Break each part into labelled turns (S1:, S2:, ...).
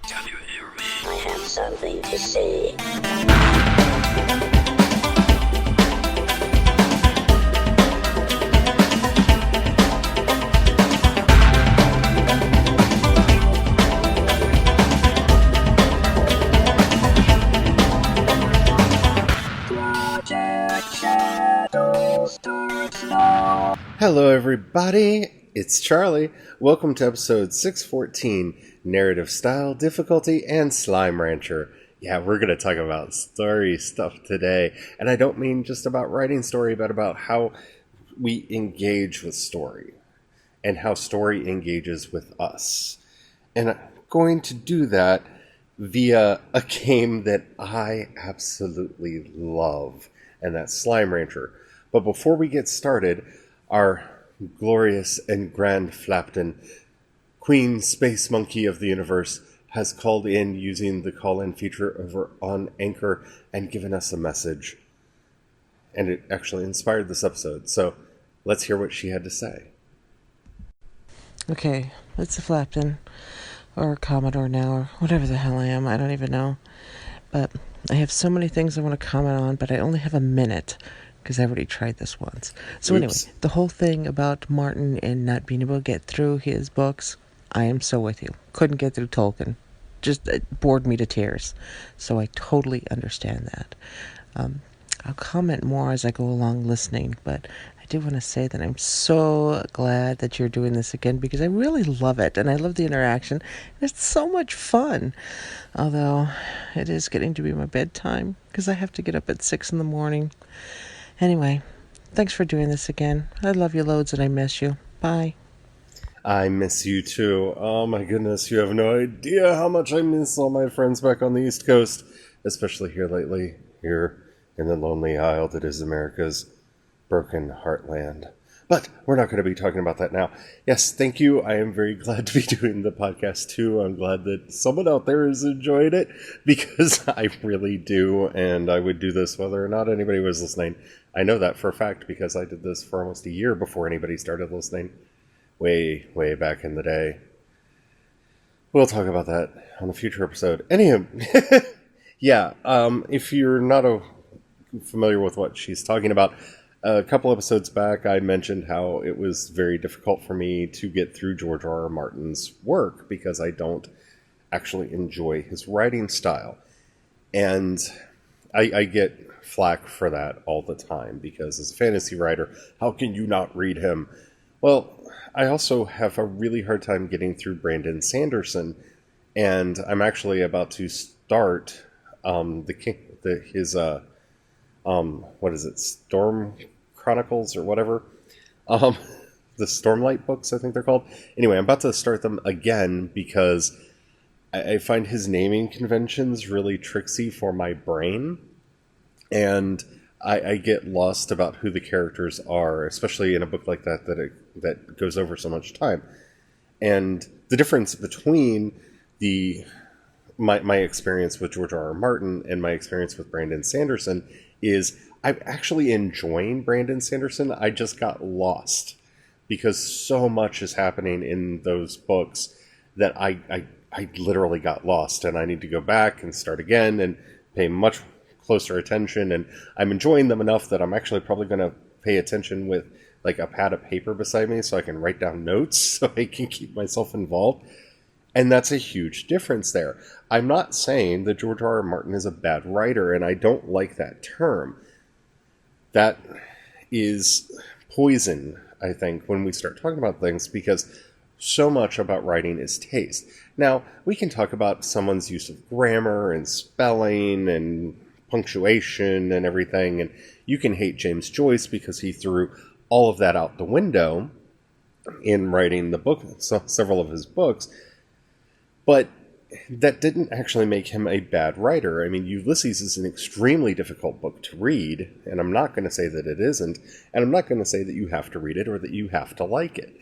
S1: Can you hear me?
S2: I have something to say.
S3: Hello, everybody. It's Charlie. Welcome to episode 614, Narrative Style, Difficulty, and Slime Rancher. Yeah, we're going to talk about story stuff today. And I don't mean just about writing story, but about how we engage with story and how story engages with us. And I'm going to do that via a game that I absolutely love, and that's Slime Rancher. But before we get started, our glorious and grand Flapton, Queen Space Monkey of the Universe, has called in using the call-in feature over on Anchor and given us a message. And it actually inspired this episode. So let's hear what she had to say.
S4: Okay, it's a Flapton, or Commodore now, or whatever the hell I am, I don't even know. But I have so many things I want to comment on, but I only have a minute, because I've already tried this once. So
S3: Oops.
S4: Anyway, the whole thing about Martin and not being able to get through his books, I am so with you. Couldn't get through Tolkien. Just bored me to tears. So I totally understand that. I'll comment more as I go along listening, but I do want to say that I'm so glad that you're doing this again because I really love it, and I love the interaction. It's so much fun. Although it is getting to be my bedtime because I have to get up at 6 in the morning. Anyway, thanks for doing this again. I love you loads and I miss you. Bye.
S3: I miss you too. Oh my goodness, you have no idea how much I miss all my friends back on the East Coast, especially here lately, here in the lonely isle that is America's broken heartland. But we're not going to be talking about that now. Yes, thank you. I am very glad to be doing the podcast too. I'm glad that someone out there has enjoyed it because I really do, and I would do this whether or not anybody was listening. I know that for a fact because I did this for almost a year before anybody started listening. Way, way back in the day. We'll talk about that on a future episode. Anywho, yeah, if you're not familiar with what she's talking about, a couple episodes back I mentioned how it was very difficult for me to get through George R.R. Martin's work because I don't actually enjoy his writing style. And I get flack for that all the time because as a fantasy writer, how can you not read him? Well, I also have a really hard time getting through Brandon Sanderson, and I'm actually about to start what is it, Storm Chronicles or whatever? The Stormlight books, I think they're called. Anyway, I'm about to start them again because I find his naming conventions really tricksy for my brain, and I get lost about who the characters are, especially in a book like that that goes over so much time. And the difference between my experience with George R.R. Martin and my experience with Brandon Sanderson is I'm actually enjoying Brandon Sanderson. I just got lost because so much is happening in those books that I literally got lost, and I need to go back and start again and pay much closer attention, and I'm enjoying them enough that I'm actually probably going to pay attention with like a pad of paper beside me so I can write down notes so I can keep myself involved. And that's a huge difference there. I'm not saying that George R.R. Martin is a bad writer, and I don't like that term. That is poison, I think, when we start talking about things, because so much about writing is taste. Now, we can talk about someone's use of grammar and spelling and punctuation and everything, and you can hate James Joyce because he threw all of that out the window in writing the book, several of his books, but that didn't actually make him a bad writer. I mean, Ulysses is an extremely difficult book to read, and I'm not going to say that it isn't, and I'm not going to say that you have to read it or that you have to like it.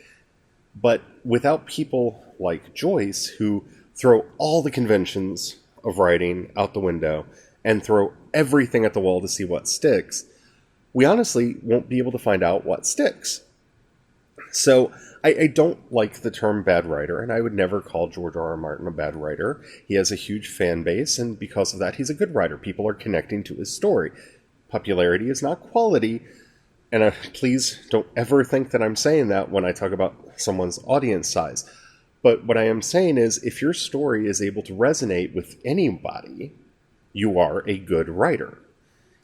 S3: But without people like Joyce, who throw all the conventions of writing out the window and throw everything at the wall to see what sticks, we honestly won't be able to find out what sticks. So I don't like the term bad writer, and I would never call George R. R. Martin a bad writer. He has a huge fan base, and because of that, he's a good writer. People are connecting to his story. Popularity is not quality, and please don't ever think that I'm saying that when I talk about someone's audience size. But what I am saying is, if your story is able to resonate with anybody, you are a good writer.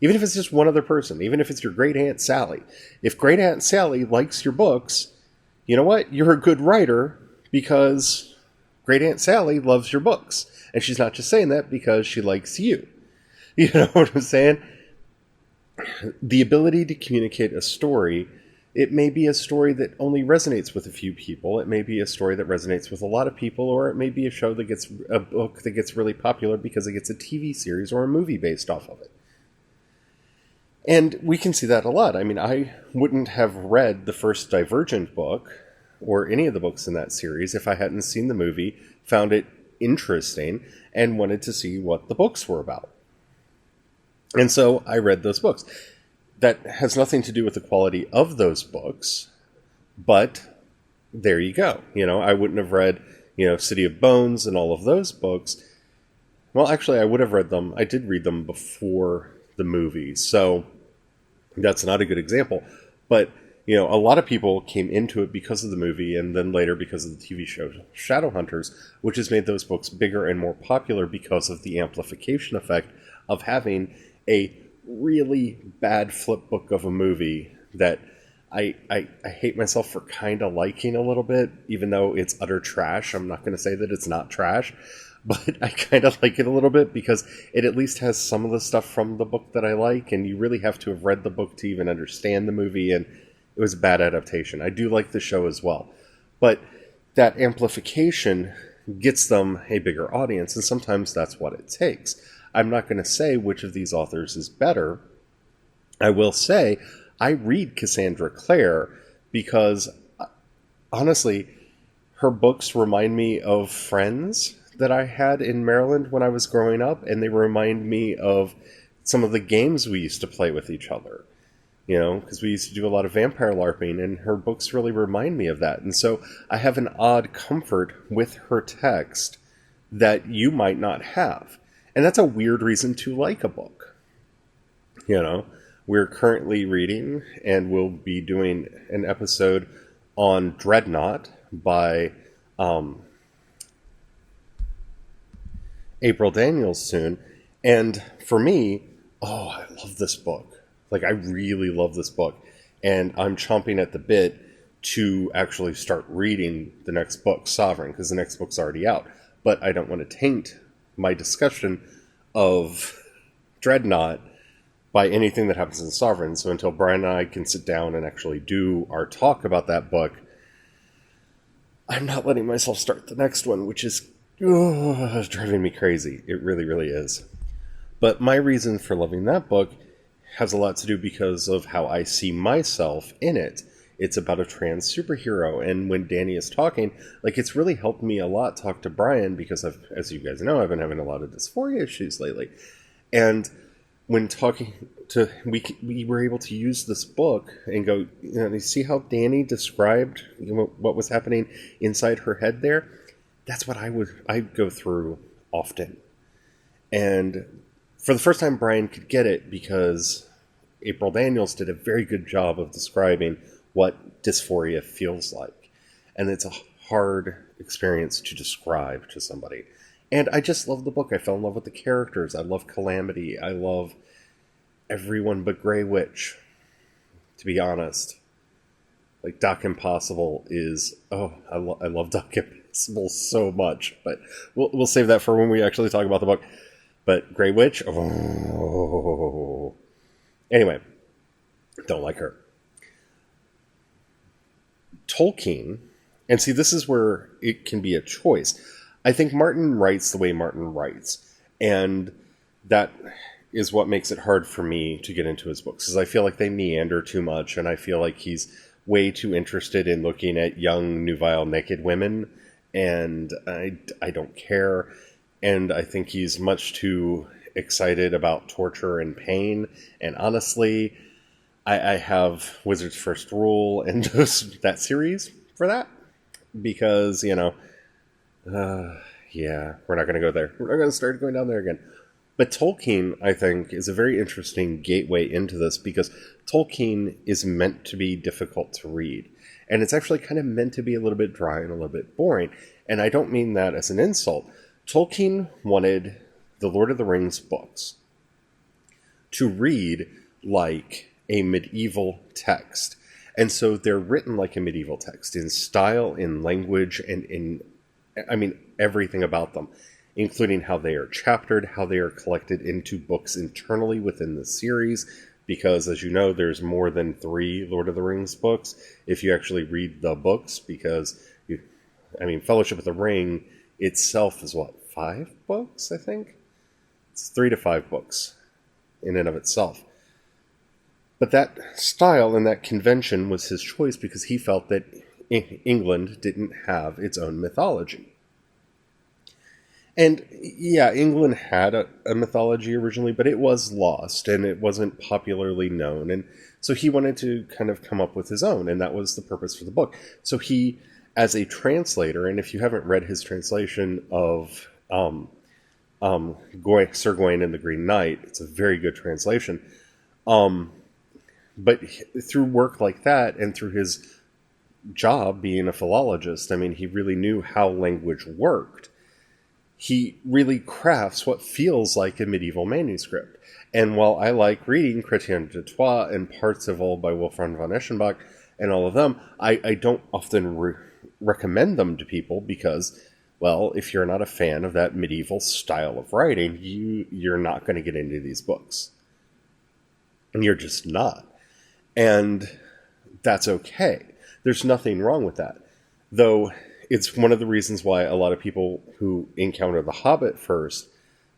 S3: Even if it's just one other person, even if it's your great Aunt Sally. If great Aunt Sally likes your books, you know what? You're a good writer because great Aunt Sally loves your books. And she's not just saying that because she likes you. You know what I'm saying? The ability to communicate a story, it may be a story that only resonates with a few people. It may be a story that resonates with a lot of people, or it may be a book that gets really popular because it gets a TV series or a movie based off of it. And we can see that a lot. I mean, I wouldn't have read the first Divergent book or any of the books in that series if I hadn't seen the movie, found it interesting, and wanted to see what the books were about. And so I read those books. That has nothing to do with the quality of those books, but there you go. You know, I wouldn't have read, City of Bones and all of those books. Well, actually, I would have read them. I did read them before the movie, so that's not a good example. But, a lot of people came into it because of the movie, and then later because of the TV show Shadowhunters, which has made those books bigger and more popular because of the amplification effect of having a really bad flip book of a movie that I hate myself for kind of liking a little bit, even though it's utter trash. I'm not going to say that it's not trash, but I kind of like it a little bit because it at least has some of the stuff from the book that I like, and you really have to have read the book to even understand the movie, and it was a bad adaptation. I do like the show as well, but that amplification gets them a bigger audience, and sometimes that's what it takes. I'm not going to say which of these authors is better. I will say I read Cassandra Clare because, honestly, her books remind me of friends that I had in Maryland when I was growing up, and they remind me of some of the games we used to play with each other. Because we used to do a lot of vampire LARPing, and her books really remind me of that. And so I have an odd comfort with her text that you might not have. And that's a weird reason to like a book. We're currently reading, and we'll be doing an episode on Dreadnought by April Daniels soon. And for me, I love this book. Like, I really love this book. And I'm chomping at the bit to actually start reading the next book, Sovereign, because the next book's already out. But I don't want to taint my discussion of Dreadnought by anything that happens in Sovereign. So until Brian and I can sit down and actually do our talk about that book, I'm not letting myself start the next one, which is driving me crazy. It really, really is. But my reason for loving that book has a lot to do because of how I see myself in it. It's about a trans superhero, and when Danny is talking, it's really helped me a lot talk to Brian because as you guys know, I've been having a lot of dysphoria issues lately. And when talking to, we were able to use this book and go, you see how Danny described what was happening inside her head there? That's what I'd go through often. And for the first time, Brian could get it because April Daniels did a very good job of describing what dysphoria feels like. And it's a hard experience to describe to somebody. And I just love the book. I fell in love with the characters. I love Calamity. I love everyone but Grey Witch, to be honest. Doc Impossible is... I love Doc Impossible so much. But we'll save that for when we actually talk about the book. But Grey Witch... Anyway, don't like her. Tolkien, and see, this is where it can be a choice. I think Martin writes the way Martin writes, and that is what makes it hard for me to get into his books, because I feel like they meander too much, and I feel like he's way too interested in looking at young, nubile, naked women, and I don't care, and I think he's much too excited about torture and pain, and honestly, I have Wizard's First Rule and that series for that. because, yeah, we're not going to go there. We're not going to start going down there again. But Tolkien, I think, is a very interesting gateway into this because Tolkien is meant to be difficult to read. And it's actually kind of meant to be a little bit dry and a little bit boring. And I don't mean that as an insult. Tolkien wanted the Lord of the Rings books to read like a medieval text. And so they're written like a medieval text in style, in language, and everything about them, including how they are chaptered, how they are collected into books internally within the series, because as you know, there's more than 3 Lord of the Rings books if you actually read the books, because Fellowship of the Ring itself is 5 books, I think? It's 3 to 5 books in and of itself. But that style and that convention was his choice because he felt that England didn't have its own mythology. And yeah, England had a mythology originally, but it was lost and it wasn't popularly known. And so he wanted to kind of come up with his own, and that was the purpose for the book. So he, as a translator, and if you haven't read his translation of Sir Gawain and the Green Knight, it's a very good translation. But through work like that and through his job being a philologist, he really knew how language worked. He really crafts what feels like a medieval manuscript. And while I like reading Chrétien de Troyes and parts of Old by Wolfram von Eschenbach and all of them, I don't often recommend them to people because, well, if you're not a fan of that medieval style of writing, you're not going to get into these books. And you're just not. And that's okay. There's nothing wrong with that. Though it's one of the reasons why a lot of people who encounter The Hobbit first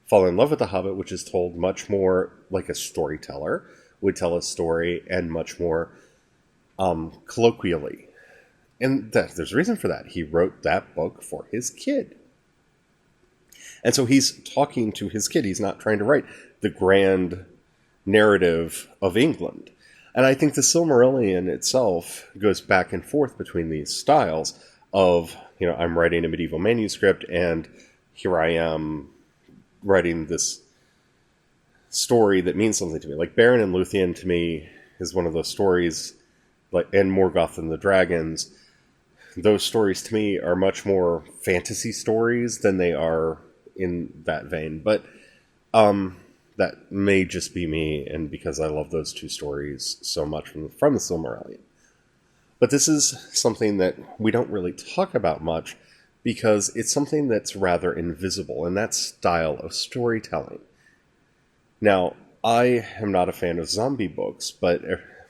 S3: fall in love with The Hobbit, which is told much more like a storyteller would tell a story and much more colloquially. And there's a reason for that. He wrote that book for his kid. And so he's talking to his kid. He's not trying to write the grand narrative of England. And I think the Silmarillion itself goes back and forth between these styles of, I'm writing a medieval manuscript and here I am writing this story that means something to me. Like Beren and Luthien to me is one of those stories, and Morgoth and the Dragons. Those stories to me are much more fantasy stories than they are in that vein. But that may just be me, and because I love those 2 stories so much from the Silmarillion. But this is something that we don't really talk about much because it's something that's rather invisible, and that style of storytelling. Now, I am not a fan of zombie books, but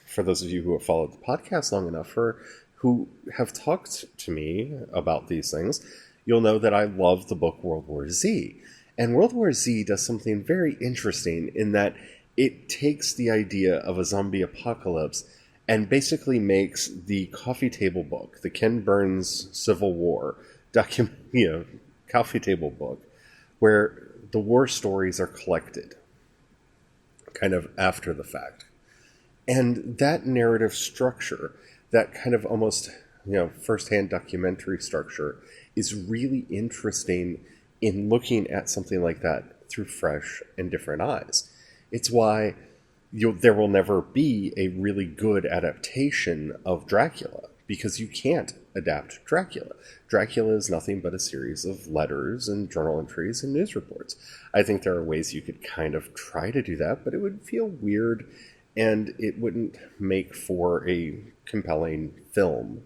S3: for those of you who have followed the podcast long enough, or who have talked to me about these things, you'll know that I love the book World War Z. And World War Z does something very interesting in that it takes the idea of a zombie apocalypse and basically makes the coffee table book, the Ken Burns Civil War coffee table book, where the war stories are collected kind of after the fact. And that narrative structure, that kind of almost, first-hand documentary structure is really interesting in looking at something like that through fresh and different eyes. It's why there will never be a really good adaptation of Dracula, because you can't adapt Dracula. Dracula is nothing but a series of letters and journal entries and news reports. I think there are ways you could kind of try to do that, but it would feel weird and it wouldn't make for a compelling film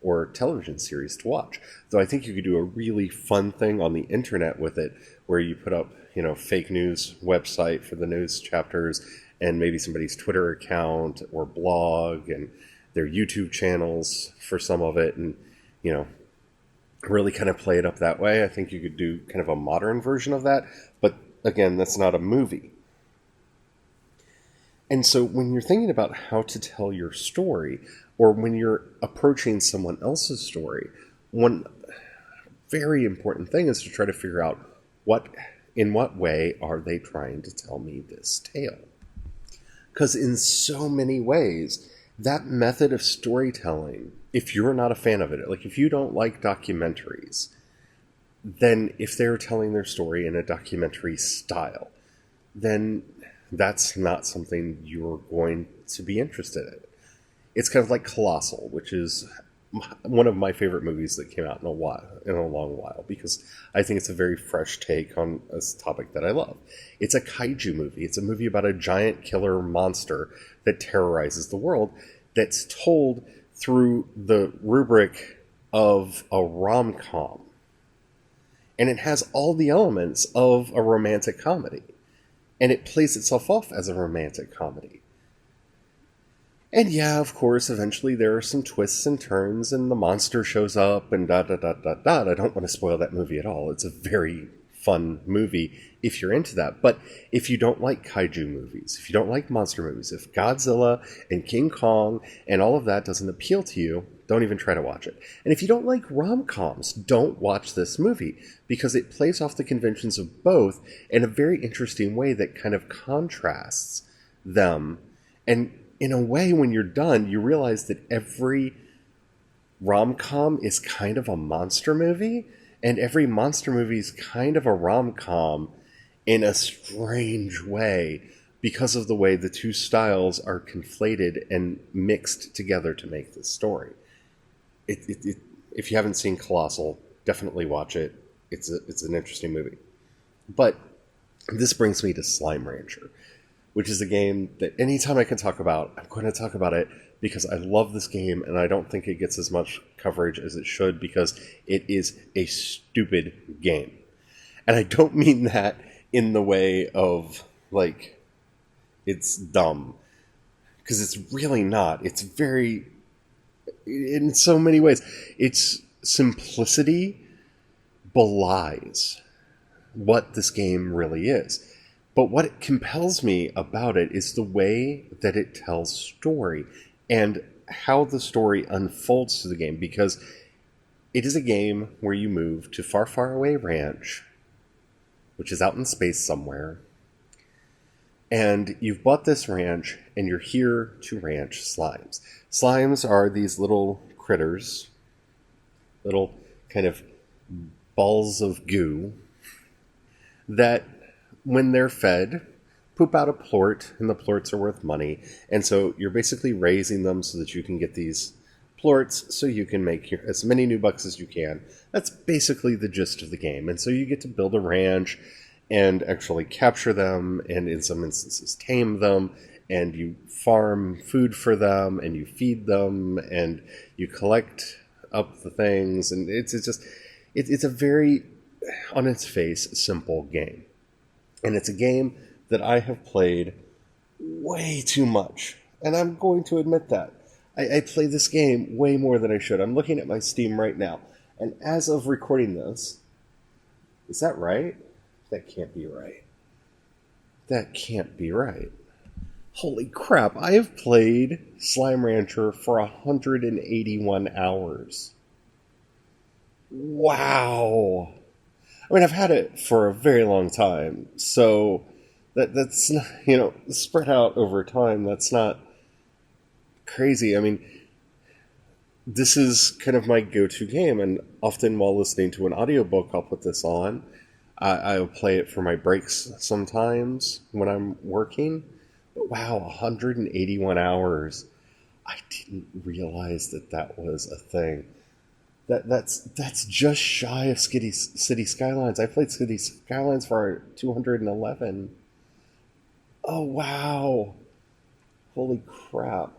S3: or television series to watch. Though I think you could do a really fun thing on the internet with it, where you put up, fake news website for the news chapters, and maybe somebody's Twitter account or blog, and their YouTube channels for some of it, and, really kind of play it up that way. I think you could do kind of a modern version of that, but again, that's not a movie. And so when you're thinking about how to tell your story, or when you're approaching someone else's story, one very important thing is to try to figure out in what way are they trying to tell me this tale? Because in so many ways, that method of storytelling if you're not a fan of it, like if you don't like documentaries, then if they're telling their story in a documentary style, then that's not something you're going to be interested in. It's kind of like Colossal, which is one of my favorite movies that came out in a long while, because I think it's a very fresh take on a topic that I love. It's a kaiju movie. It's a movie about a giant killer monster that terrorizes the world, that's told through the rubric of a rom-com. And it has all the elements of a romantic comedy. And it plays itself off as a romantic comedy. And yeah, of course, eventually there are some twists and turns, and the monster shows up, and I don't want to spoil that movie at all. It's a very fun movie if you're into that. But if you don't like kaiju movies, if you don't like monster movies, if Godzilla and King Kong and all of that doesn't appeal to you, don't even try to watch it. And if you don't like rom-coms, don't watch this movie, because it plays off the conventions of both in a very interesting way that kind of contrasts them. And in a way, when you're done, you realize that every rom-com is kind of a monster movie, and every monster movie is kind of a rom-com in a strange way, because of the way the two styles are conflated and mixed together to make this story. If you haven't seen Colossal, definitely watch it. It's an interesting movie. But this brings me to Slime Rancher, which is a game that anytime I can talk about, I'm going to talk about it, because I love this game, and I don't think it gets as much coverage as it should, because it is a stupid game. And I don't mean that in the way of, like, it's dumb. Because it's really not. It's very, in so many ways, its simplicity belies what this game really is. But what compels me about it is the way that it tells story and how the story unfolds to the game, because it is a game where you move to Far, Far Away Ranch, which is out in space somewhere, and you've bought this ranch, and you're here to ranch slimes. Slimes are these little critters, little kind of balls of goo, that when they're fed, poop out a plort, and the plorts are worth money. And so you're basically raising them so that you can get these plorts, so you can make as many new bucks as you can. That's basically the gist of the game. And so you get to build a ranch and actually capture them, and in some instances tame them, and you farm food for them, and you feed them, and you collect up the things. And it's a very, on its face, simple game. And it's a game that I have played way too much. And I'm going to admit that. I play this game way more than I should. I'm looking at my Steam right now. And as of recording this, is that right? That can't be right. That can't be right. Holy crap, I have played Slime Rancher for 181 hours. Wow. I mean, I've had it for a very long time, so that's not, spread out over time, that's not crazy. I mean, this is kind of my go-to game, and often while listening to an audiobook, I'll put this on. I'll play it for my breaks sometimes when I'm working. But wow, 181 hours. I didn't realize that was a thing. That's just shy of City Skylines. I played City Skylines for 211. Oh, wow. Holy crap.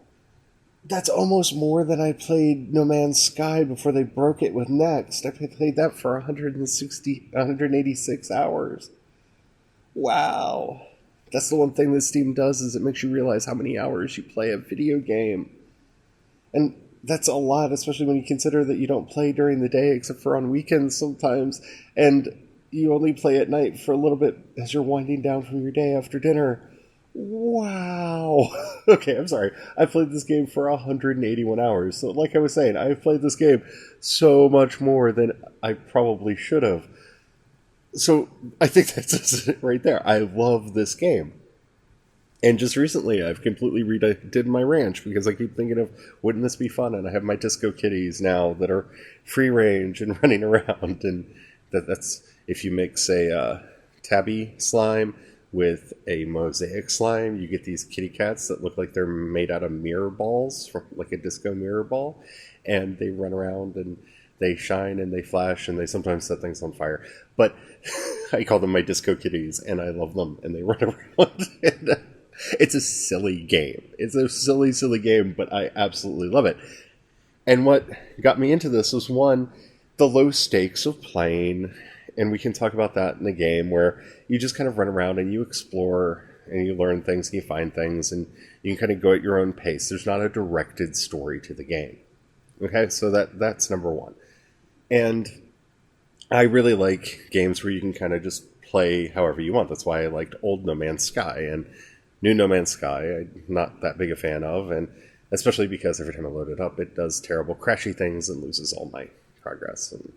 S3: That's almost more than I played No Man's Sky before they broke it with Next. I played that for 186 hours. Wow. That's the one thing that Steam does, is it makes you realize how many hours you play a video game. And that's a lot, especially when you consider that you don't play during the day except for on weekends sometimes, and you only play at night for a little bit as you're winding down from your day after dinner. Wow. Okay, I'm sorry. I played this game for 181 hours. So like I was saying, I've played this game so much more than I probably should have. So I think that's it right there. I love this game. And just recently, I've completely redid my ranch because I keep thinking of, wouldn't this be fun? And I have my disco kitties now that are free range and running around. And that's if you mix a tabby slime with a mosaic slime, you get these kitty cats that look like they're made out of mirror balls, like a disco mirror ball. And they run around and they shine and they flash and they sometimes set things on fire. But I call them my disco kitties, and I love them, and they run around. And, it's a silly game. It's a silly, silly game, but I absolutely love it. And what got me into this was, one, the low stakes of playing, and we can talk about that in the game, where you just kind of run around and you explore and you learn things and you find things, and you can kind of go at your own pace. There's not a directed story to the game. Okay, so that's number one. And I really like games where you can kind of just play however you want. That's why I liked old No Man's Sky, and new No Man's Sky I'm not that big a fan of, and especially because every time I load it up, it does terrible crashy things and loses all my progress. And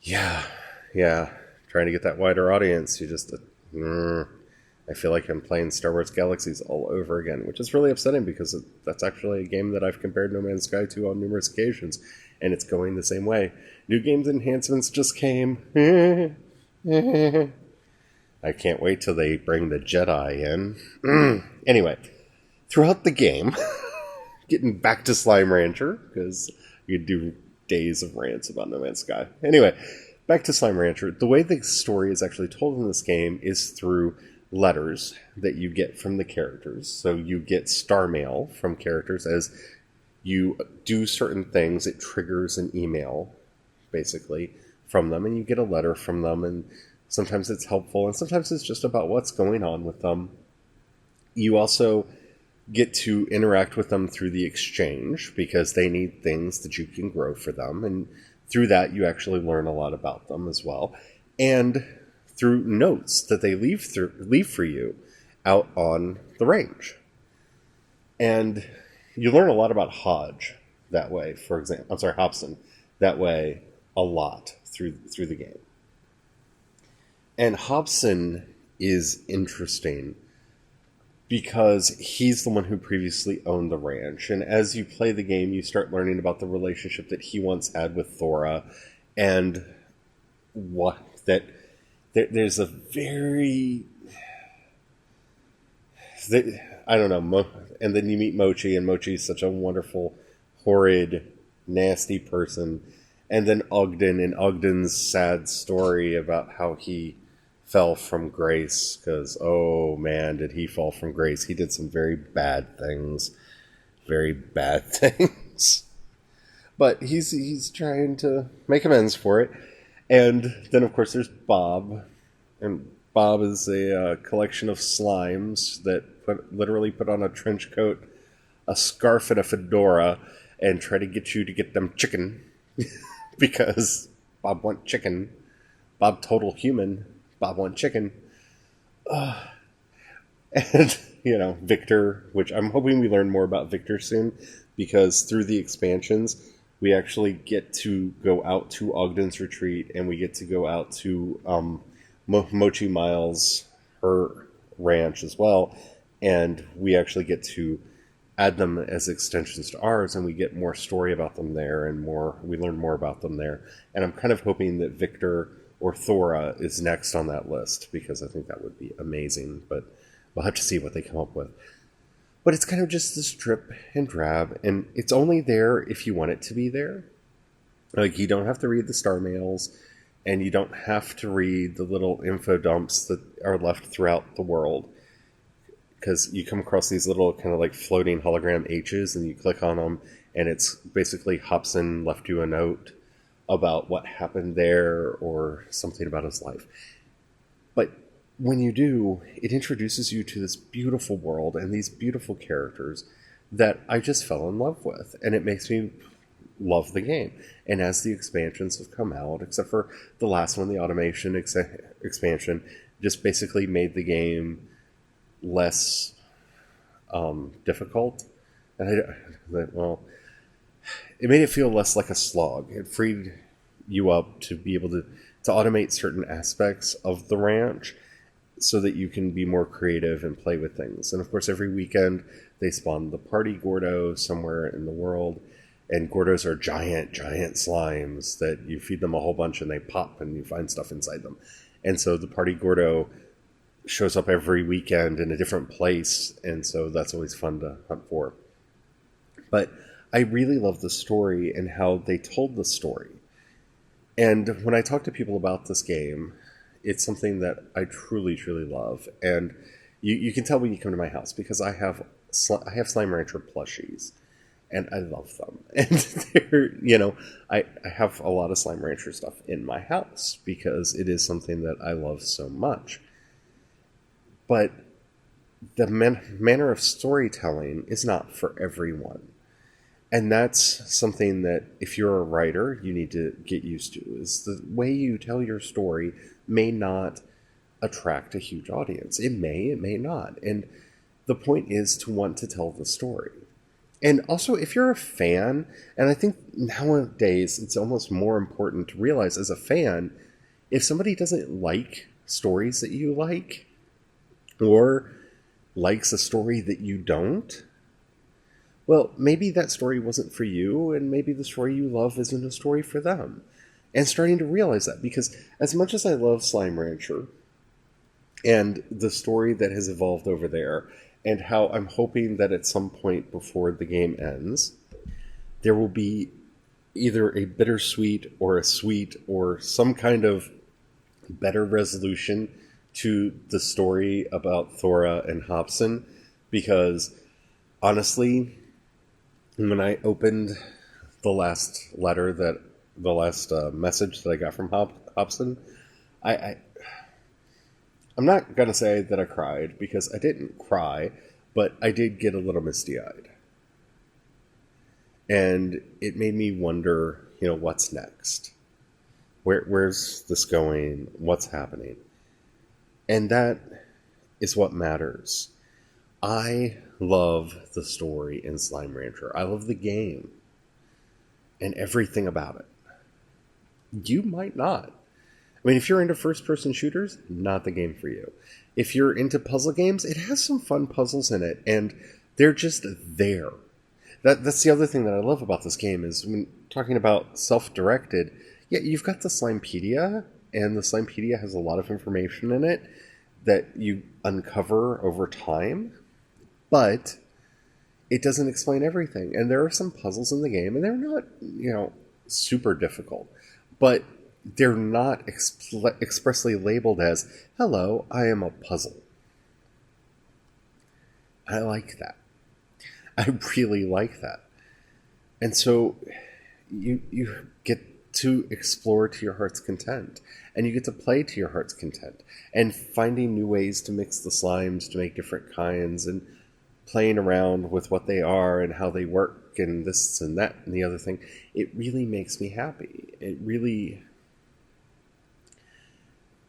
S3: yeah, trying to get that wider audience, you just I feel like I'm playing Star Wars Galaxies all over again, which is really upsetting because that's actually a game that I've compared No Man's Sky to on numerous occasions, and it's going the same way. New games enhancements just came. I can't wait till they bring the Jedi in. Anyway, throughout the game, getting back to Slime Rancher, because you do days of rants about No Man's Sky. Anyway, back to Slime Rancher. The way the story is actually told in this game is through letters that you get from the characters. So you get star mail from characters. As you do certain things, it triggers an email, basically, from them, and you get a letter from them, and sometimes it's helpful, and sometimes it's just about what's going on with them. You also get to interact with them through the exchange, because they need things that you can grow for them, and through that you actually learn a lot about them as well. And through notes that they leave for you out on the range. And you learn a lot about Hodge that way, for example. I'm sorry, Hobson, that way a lot through the game. And Hobson is interesting because he's the one who previously owned the ranch. And as you play the game, you start learning about the relationship that he once had with Thora, and what that there's a very... I don't know. And then you meet Mochi, and Mochi is such a wonderful, horrid, nasty person. And then Ogden, and Ogden's sad story about how he fell from grace, because, oh man, did he fall from grace. He did some very bad things. Very bad things. But he's trying to make amends for it. And then, of course, there's Bob. And Bob is a collection of slimes that literally put on a trench coat, a scarf, and a fedora, and try to get you to get them chicken. Because Bob want chicken. Bob total human. Bob want chicken. And, Victor, which I'm hoping we learn more about Victor soon, because through the expansions, we actually get to go out to Ogden's retreat, and we get to go out to Mochi Miles, her ranch as well, and we actually get to add them as extensions to ours, and we get more story about them there, and we learn more about them there. And I'm kind of hoping that Victor or Thora is next on that list, because I think that would be amazing, but we'll have to see what they come up with. But it's kind of just this drip and drab, and it's only there if you want it to be there. Like, you don't have to read the star mails, and you don't have to read the little info dumps that are left throughout the world, because you come across these little kind of like floating hologram H's, and you click on them, and it's basically Hobson left you a note about what happened there, or something about his life. But when you do, it introduces you to this beautiful world and these beautiful characters that I just fell in love with, and it makes me love the game. And as the expansions have come out, except for the last one, the automation expansion, just basically made the game less difficult. And it made it feel less like a slog. It freed you up to be able to automate certain aspects of the ranch, so that you can be more creative and play with things. And of course, every weekend they spawn the party Gordo somewhere in the world. And Gordos are giant, giant slimes that you feed them a whole bunch and they pop and you find stuff inside them. And so the party Gordo shows up every weekend in a different place. And so that's always fun to hunt for. But I really love the story and how they told the story. And when I talk to people about this game, it's something that I truly, truly love. And you can tell when you come to my house because I have Slime Rancher plushies. And I love them. And they're, I have a lot of Slime Rancher stuff in my house because it is something that I love so much. But the manner of storytelling is not for everyone. And that's something that if you're a writer, you need to get used to, is the way you tell your story may not attract a huge audience. It may not. And the point is to want to tell the story. And also, if you're a fan, and I think nowadays it's almost more important to realize as a fan, if somebody doesn't like stories that you like, or likes a story that you don't, well, maybe that story wasn't for you, and maybe the story you love isn't a story for them. And starting to realize that, because as much as I love Slime Rancher, and the story that has evolved over there, and how I'm hoping that at some point before the game ends, there will be either a bittersweet or a sweet or some kind of better resolution to the story about Thora and Hobson. Because honestly, when I opened the last message that I got from Hobson, I'm not going to say that I cried, because I didn't cry, but I did get a little misty-eyed. And it made me wonder, what's next? Where's this going? What's happening? And that is what matters. I love the story in Slime Rancher. I love the game. And everything about it. You might not. I mean, if you're into first-person shooters, not the game for you. If you're into puzzle games, it has some fun puzzles in it, and they're just there. That's the other thing that I love about this game is when talking about self-directed, yeah, you've got the Slimepedia, and the Slimepedia has a lot of information in it that you uncover over time, but it doesn't explain everything. And there are some puzzles in the game, and they're not, super difficult, but they're not expressly labeled as, hello, I am a puzzle. I like that. I really like that. And so you get to explore to your heart's content. And you get to play to your heart's content. And finding new ways to mix the slimes to make different kinds. And playing around with what they are and how they work and this and that and the other thing. It really makes me happy.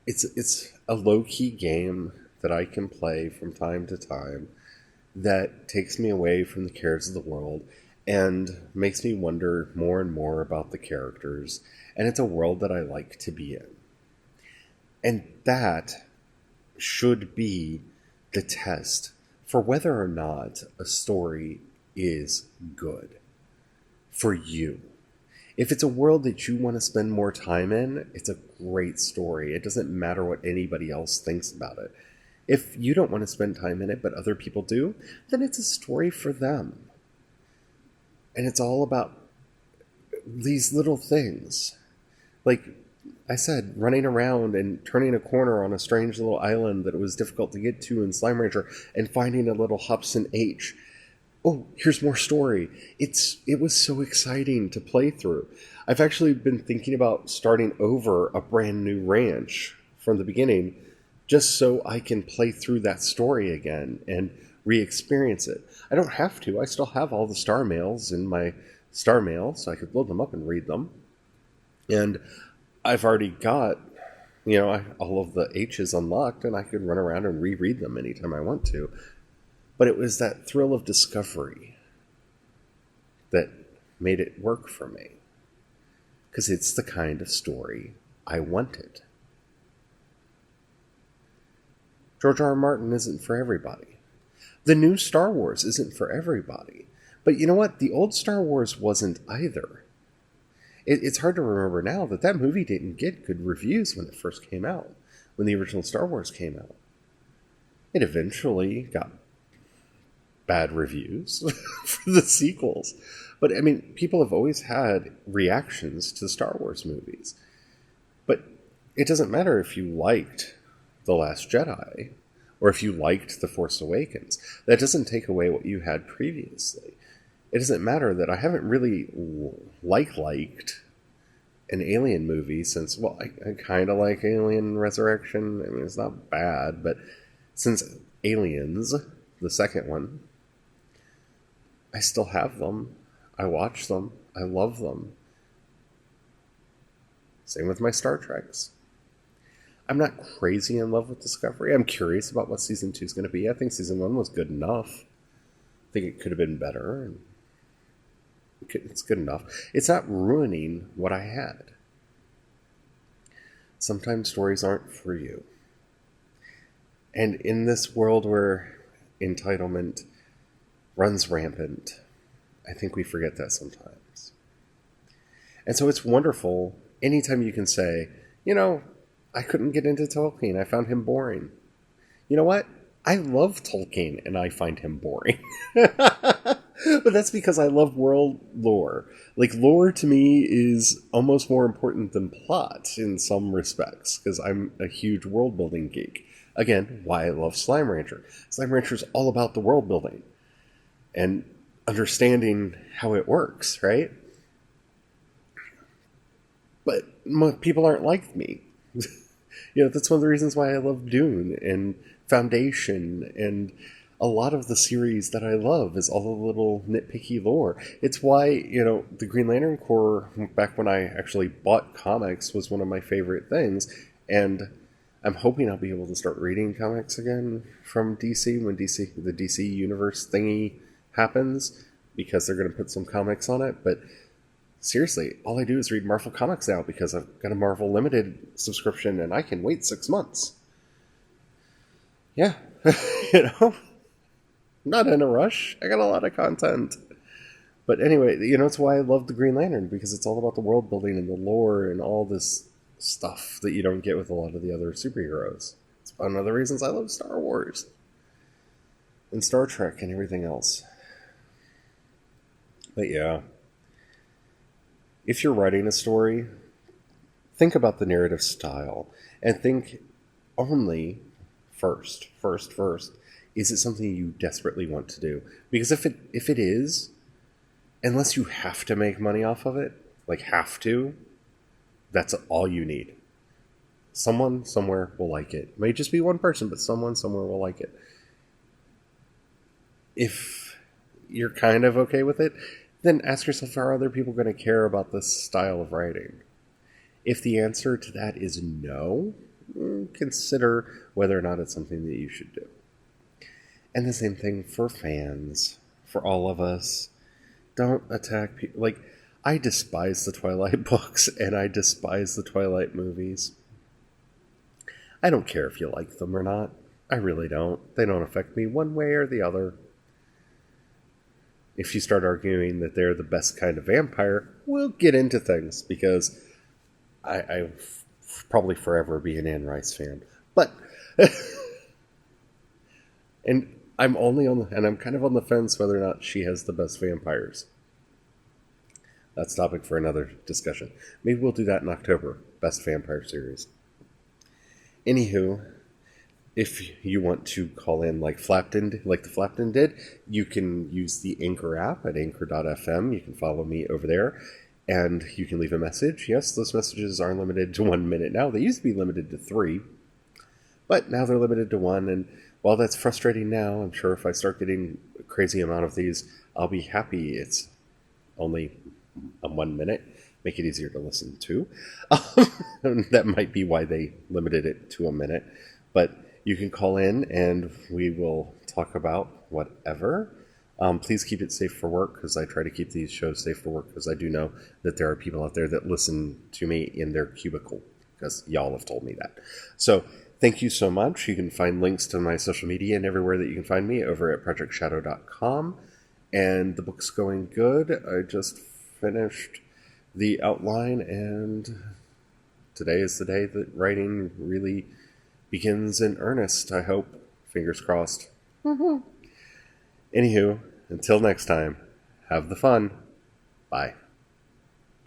S3: It's a low-key game that I can play from time to time that takes me away from the cares of the world and makes me wonder more and more about the characters. And it's a world that I like to be in. And that should be the test for whether or not a story is good for you. If it's a world that you want to spend more time in, it's a great story. It doesn't matter what anybody else thinks about it. If you don't want to spend time in it, but other people do, then it's a story for them. And it's all about these little things. Like I said, running around and turning a corner on a strange little island that it was difficult to get to in Slime Rancher and finding a little Hobson H. Oh, here's more story. It was so exciting to play through. I've actually been thinking about starting over a brand new ranch from the beginning just so I can play through that story again and re-experience it. I don't have to. I still have all the star mails in my star mail, so I could load them up and read them. And I've already got, all of the H's unlocked, and I could run around and reread them anytime I want to. But it was that thrill of discovery that made it work for me. Because it's the kind of story I wanted. George R. R. Martin isn't for everybody. The new Star Wars isn't for everybody. But you know what? The old Star Wars wasn't either. It's hard to remember now that movie didn't get good reviews when it first came out, when the original Star Wars came out. It eventually got bad reviews for the sequels. But, I mean, people have always had reactions to Star Wars movies. But it doesn't matter if you liked The Last Jedi or if you liked The Force Awakens. That doesn't take away what you had previously. It doesn't matter that I haven't really liked an Alien movie since, well, I kind of like Alien Resurrection. I mean, it's not bad, but since Aliens, the second one, I still have them. I watch them. I love them. Same with my Star Treks. I'm not crazy in love with Discovery. I'm curious about what Season 2 is going to be. I think Season 1 was good enough. I think it could have been better. And it's good enough. It's not ruining what I had. Sometimes stories aren't for you. And in this world where entitlement runs rampant, I think we forget that sometimes. And so it's wonderful anytime you can say, you know, I couldn't get into Tolkien. I found him boring. You know what? I love Tolkien and I find him boring. But that's because I love world lore. Like, lore to me is almost more important than plot in some respects, because I'm a huge world building geek. Again, why I love Slime Rancher. Slime Rancher is all about the world building and understanding how it works, right? But people aren't like me. You know, that's one of the reasons why I love Dune and Foundation, and a lot of the series that I love is all the little nitpicky lore. It's why, you know, the Green Lantern Corps, back when I actually bought comics, was one of my favorite things. And I'm hoping I'll be able to start reading comics again from DC when the DC Universe thingy happens, because they're going to put some comics on it. But seriously, all I do is read Marvel Comics now because I've got a Marvel Limited subscription and I can wait 6 months. Yeah, you know, I'm not in a rush. I got a lot of content. But anyway, you know, it's why I love the Green Lantern, because it's all about the world building and the lore and all this stuff that you don't get with a lot of the other superheroes. It's one of the reasons I love Star Wars and Star Trek and everything else. But yeah, if you're writing a story, think about the narrative style and think only first, is it something you desperately want to do? Because if it is, unless you have to make money off of it, like have to, that's all you need. Someone somewhere will like it. It may just be one person, but someone somewhere will like it. If you're kind of okay with it, then ask yourself, are other people going to care about this style of writing? If the answer to that is no, consider whether or not it's something that you should do. And the same thing for fans, for all of us. Don't attack people. Like, I despise the Twilight books and I despise the Twilight movies. I don't care if you like them or not. I really don't. They don't affect me one way or the other. If you start arguing that they're the best kind of vampire, we'll get into things, because I probably forever be an Anne Rice fan. But and I'm kind of on the fence whether or not she has the best vampires. That's a topic for another discussion. Maybe we'll do that in October. Best vampire series. Anywho, if you want to call in like the Flapton did, you can use the Anchor app at anchor.fm. You can follow me over there, and you can leave a message. Yes, those messages are limited to 1 minute now. They used to be limited to 3, but now they're limited to 1. And while that's frustrating now, I'm sure if I start getting a crazy amount of these, I'll be happy it's only 1 minute. Make it easier to listen to. That might be why they limited it to 1 minute. But you can call in and we will talk about whatever. Please keep it safe for work, because I try to keep these shows safe for work, because I do know that there are people out there that listen to me in their cubicle, because y'all have told me that. So Thank you so much. You can find links to my social media and everywhere that you can find me over at projectshadow.com. And the book's going good. I just finished the outline, and today is the day that writing really begins in earnest, I hope. Fingers crossed. Anywho, until next time, have the fun. Bye.